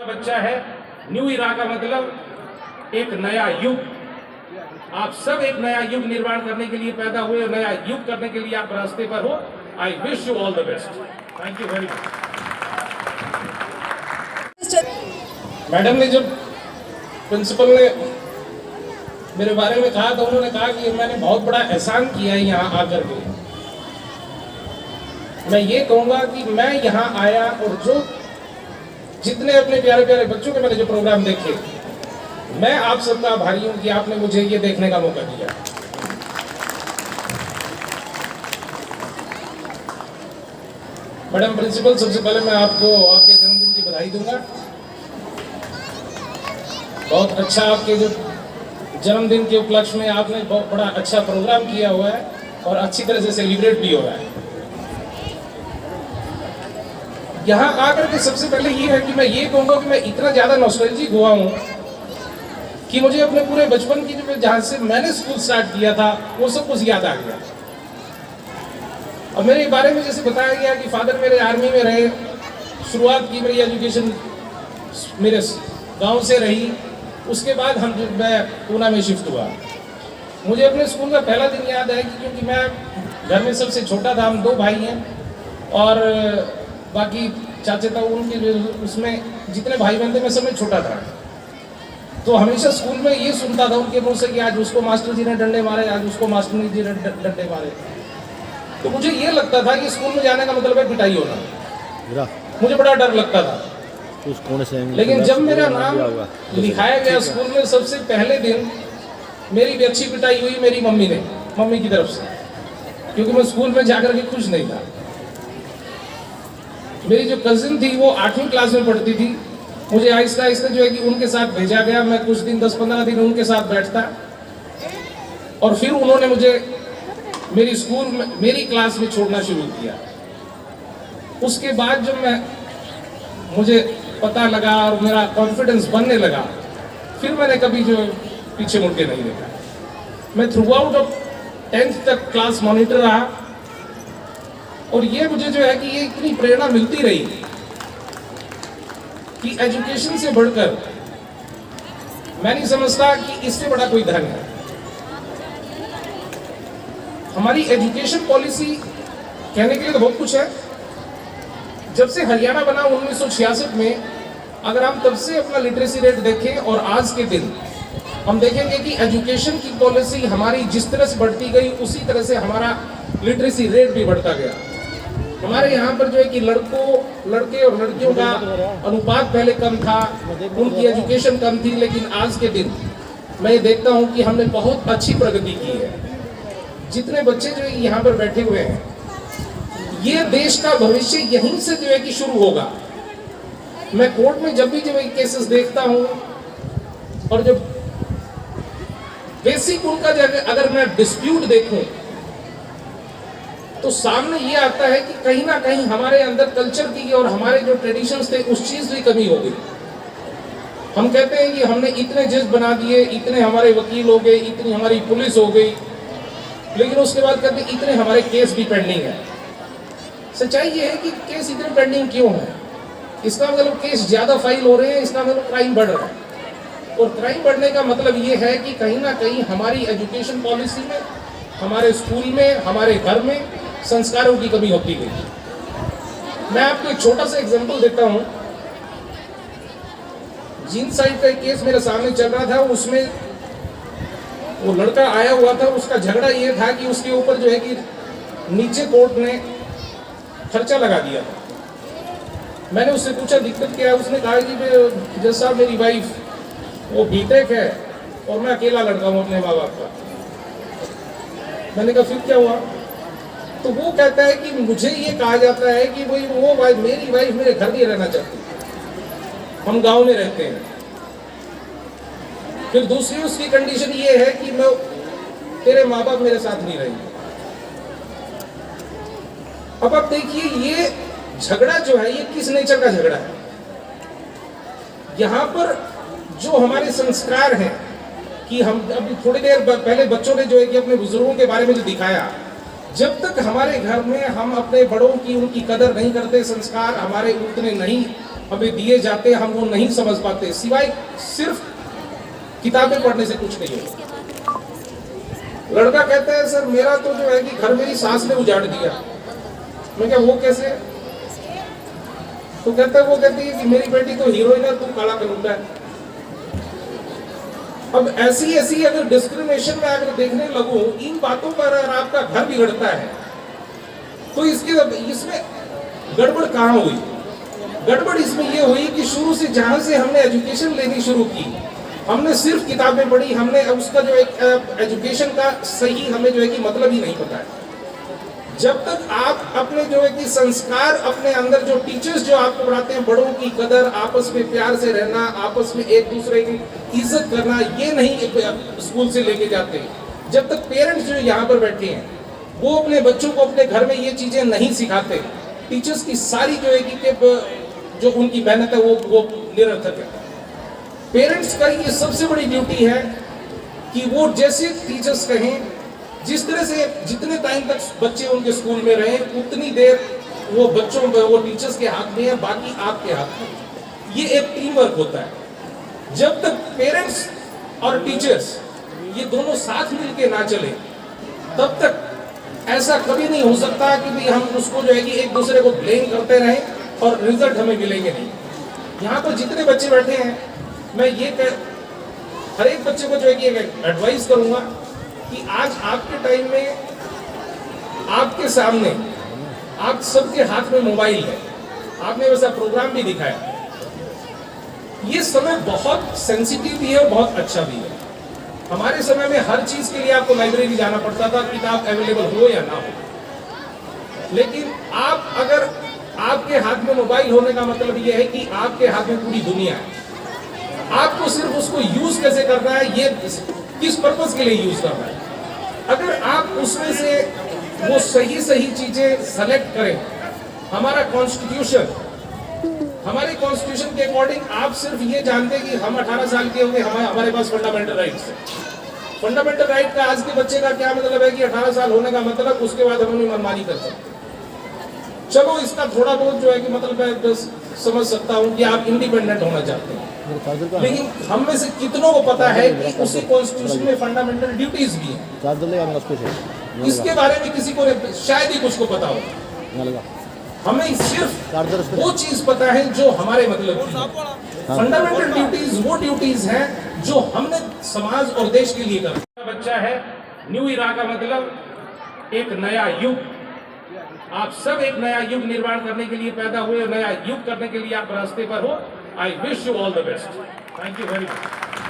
बच्चा है। न्यू इरा का मतलब एक नया युग। आप सब एक नया युग निर्माण करने के लिए पैदा हुए, नया युग करने के लिए आप रास्ते पर हो। I wish you all the best. Thank you very much. Madam ने जब प्रिंसिपल ने मेरे बारे में कहा तो उन्होंने कहा कि मैंने बहुत बड़ा एहसान किया है यहाँ आकर के। मैं ये कहूँगा कि मैं यहाँ आया और जो जितने अपने प्यारे प्यारे बच्चों के मैंने जो प्रोग्राम देखे, मैं आप सबका आभारी हूँ कि आपने मुझे ये देखने का मौका दिया। मैडम प्रिंसिपल, सबसे पहले मैं आपको आपके जन्मदिन की बधाई दूंगा। बहुत अच्छा, आपके जो जन्मदिन के उपलक्ष्य में आपने बहुत बड़ा अच्छा प्रोग्राम किया हुआ है और अच्छी तरह से सेलिब्रेट भी हो रहा है। यहाँ आकर के सबसे पहले ये है कि मैं ये कहूँगा कि मैं इतना ज़्यादा नॉस्टैल्जिक हुआ हूँ कि मुझे अपने पूरे बचपन की जो जहाँ से मैंने स्कूल स्टार्ट किया था वो सब कुछ याद आ गया। और मेरे बारे में जैसे बताया गया कि फादर मेरे आर्मी में रहे, शुरुआत की मेरी एजुकेशन मेरे गांव से रही। उसके बाद मैं पूना में शिफ्ट हुआ। मुझे अपने स्कूल का पहला दिन याद है कि क्योंकि मैं घर में सबसे छोटा था, हम 2 भाई हैं और बाकी चाचे था, उनके उसमें जितने भाई बहन थे मैं सब में छोटा था। तो हमेशा स्कूल में ये सुनता था उनके मुंह से कि आज उसको मास्टर जी ने डंडे मारे, आज उसको मास्टर जी ने डंडे मारे। तो मुझे ये लगता था कि स्कूल में जाने का मतलब है पिटाई होना। मुझे बड़ा डर लगता था। लेकिन जब मेरा नाम लिखाया गया स्कूल में, सबसे पहले दिन मेरी भी अच्छी पिटाई हुई मेरी मम्मी की तरफ से, क्योंकि मैं स्कूल में जाकर के खुश नहीं था। मेरी जो कजिन थी वो 8वीं क्लास में पढ़ती थी। मुझे आहिस्ता आहिस्ता जो है कि उनके साथ भेजा गया। मैं कुछ दिन 10-15 दिन उनके साथ बैठता और फिर उन्होंने मुझे मेरी स्कूल में मेरी क्लास में छोड़ना शुरू किया। उसके बाद जब मुझे पता लगा और मेरा कॉन्फिडेंस बनने लगा, फिर मैंने कभी जो पीछे मुड़ के नहीं देखा। मैं थ्रू आउट ऑफ 10th तक क्लास मॉनिटर रहा और ये मुझे जो है कि ये इतनी प्रेरणा मिलती रही कि एजुकेशन से बढ़कर मैं नहीं समझता कि इससे बड़ा कोई धन है। हमारी एजुकेशन पॉलिसी कहने के लिए तो बहुत कुछ है। जब से हरियाणा बना 1966 में, अगर हम तब से अपना लिटरेसी रेट देखें और आज के दिन, हम देखेंगे कि एजुकेशन की पॉलिसी हमारी जिस तरह से बढ़ती गई उसी तरह से हमारा लिटरेसी रेट भी बढ़ता गया। हमारे यहाँ पर जो है कि लड़के और लड़कियों का अनुपात पहले कम था, उनकी एजुकेशन कम थी, लेकिन आज के दिन मैं ये देखता हूँ कि हमने बहुत अच्छी प्रगति की है। जितने बच्चे जो यहाँ पर बैठे हुए हैं, ये देश का भविष्य यहीं से जो है कि शुरू होगा। मैं कोर्ट में जब भी जो है केसेस देखता हूँ और जब बेसिक उनका अगर मैं डिस्प्यूट देखूं तो सामने ये आता है कि कहीं ना कहीं हमारे अंदर कल्चर की और हमारे जो ट्रेडिशंस थे उस चीज की कमी हो गई। हम कहते हैं कि हमने इतने जज बना दिए, इतने हमारे वकील हो गए, इतनी हमारी पुलिस हो गई, लेकिन उसके बाद कहते हैं इतने हमारे केस भी पेंडिंग है। सच्चाई ये है कि केस इतने पेंडिंग क्यों है? इसका मतलब केस ज्यादा फाइल हो रहे हैं, इसका मतलब क्राइम बढ़ रहा है। और क्राइम बढ़ने का मतलब ये है कि कहीं ना कहीं हमारी एजुकेशन पॉलिसी में, हमारे स्कूल में, हमारे घर में संस्कारों की कमी होती गई। मैं आपको एक छोटा सा एग्जांपल देता हूं। जींद साइड का एक केस मेरे सामने चल रहा था। उसमें वो लड़का आया हुआ था, उसका झगड़ा ये था कि उसके ऊपर जो है कि नीचे कोर्ट ने खर्चा लगा दिया था। मैंने उससे पूछा दिक्कत क्या है? उसने कहा कि जज साहब मेरी वाइफ वो बीटेक है और मैं अकेला लड़का हूँ अपने माँ बाप का। मैंने कहा फिर क्या हुआ? तो वो कहता है कि मुझे ये कहा जाता है कि भाई मेरी वाइफ मेरे घर नहीं रहना चाहती, हम गांव में रहते हैं। फिर दूसरी उसकी कंडीशन ये है कि मैं तेरे माँ बाप मेरे साथ नहीं रहेंगे। अब आप देखिए ये झगड़ा जो है ये किस नेचर का झगड़ा है? यहाँ पर जो हमारे संस्कार हैं कि हम अभी थोड़ी देर पहले बच्चों ने जो है कि अपने बुजुर्गों के बारे में जो दिखाया, जब तक हमारे घर में हम अपने बड़ों की उनकी कदर नहीं करते, संस्कार हमारे उतने नहीं हमें दिए जाते हैं हम वो नहीं समझ पाते, सिवाय सिर्फ किताबें पढ़ने से कुछ नहीं होता। लड़का कहता है सर मेरा तो जो है कि घर मेरी सास ने उजाड़ दिया। मैं क्या वो कैसे? तो कहता है वो कहती है कि मेरी बेटी तो हीरोइन है, तू काला कलूंगा है। अब ऐसी ऐसी अगर डिस्क्रिमिनेशन में अगर देखने लगूं, इन बातों पर अगर आपका घर बिगड़ता है तो इसमें गड़बड़ कहाँ हुई? गड़बड़ इसमें यह हुई कि शुरू से जहां से हमने एजुकेशन लेनी शुरू की, हमने सिर्फ किताबें पढ़ी, हमने उसका जो एक एजुकेशन का सही हमें जो है कि मतलब ही नहीं पता है। जब तक आप अपने जो है कि संस्कार अपने अंदर, जो टीचर्स जो आपको पढ़ाते हैं, बड़ों की कदर, आपस में प्यार से रहना, आपस में एक दूसरे की इज्जत करना, ये नहीं स्कूल से लेके जाते। जब तक पेरेंट्स जो यहाँ पर बैठे हैं वो अपने बच्चों को अपने घर में ये चीजें नहीं सिखाते, टीचर्स की सारी जो है कि जो उनकी मेहनत है वो निरर्थक है। पेरेंट्स का ये सबसे बड़ी ड्यूटी है कि वो जैसे टीचर्स कहें, जिस तरह से जितने टाइम तक बच्चे उनके स्कूल में रहे उतनी देर वो बच्चों वो टीचर्स के हाथ में है, बाकी आपके हाथ में। ये एक टीम वर्क होता है। जब तक पेरेंट्स और टीचर्स ये दोनों साथ मिलके ना चले, तब तक ऐसा कभी नहीं हो सकता कि भी हम उसको जो है कि एक दूसरे को ब्लेम करते रहें और रिजल्ट हमें मिलेंगे नहीं। यहाँ पर जितने बच्चे बैठे हैं, मैं ये हर एक बच्चे को जो है कि एडवाइस करूंगा कि आज आपके टाइम में आपके सामने आप सबके हाथ में मोबाइल है, आपने वैसा प्रोग्राम भी दिखाया। ये समय बहुत सेंसिटिव भी है और बहुत अच्छा भी है। हमारे समय में हर चीज के लिए आपको लाइब्रेरी जाना पड़ता था, किताब अवेलेबल हो या ना हो। लेकिन आप अगर आपके हाथ में मोबाइल होने का मतलब यह है कि आपके हाथ में पूरी दुनिया है। आपको सिर्फ उसको यूज कैसे करना है, ये किस पर्पस के लिए यूज करना है। अगर आप उसमें से वो सही सही चीजें सेलेक्ट करें, हमारा कॉन्स्टिट्यूशन, हमारे कॉन्स्टिट्यूशन के अकॉर्डिंग आप सिर्फ ये जानते कि हम 18 साल के होंगे, हमारे पास फंडामेंटल राइट्स है। फंडामेंटल राइट का आज के बच्चे का क्या मतलब है कि 18 साल होने का मतलब उसके बाद हम अपनी मनमानी कर सकते। चलो इसका थोड़ा बहुत जो है कि मतलब मैं समझ सकता हूँ कि आप इंडिपेंडेंट होना चाहते हैं, लेकिन हम में से कितनों को पता है कि उसी कॉन्स्टिट्यूशन में फंडामेंटल ड्यूटीज भी हैं। इसके बारे में किसी को शायद ही कुछ को पता हो। हमें सिर्फ वो चीज पता है जो हमारे मतलब की। फंडामेंटल ड्यूटीज वो ड्यूटीज हैं जो हमने समाज और देश के लिए करना। बच्चा है, न्यू इरा का मतलब एक नया युग। आप सब एक नया युग निर्माण करने के लिए पैदा हुए, नया युग करने के लिए आप रास्ते पर हो। I wish you all the best. Thank you very much.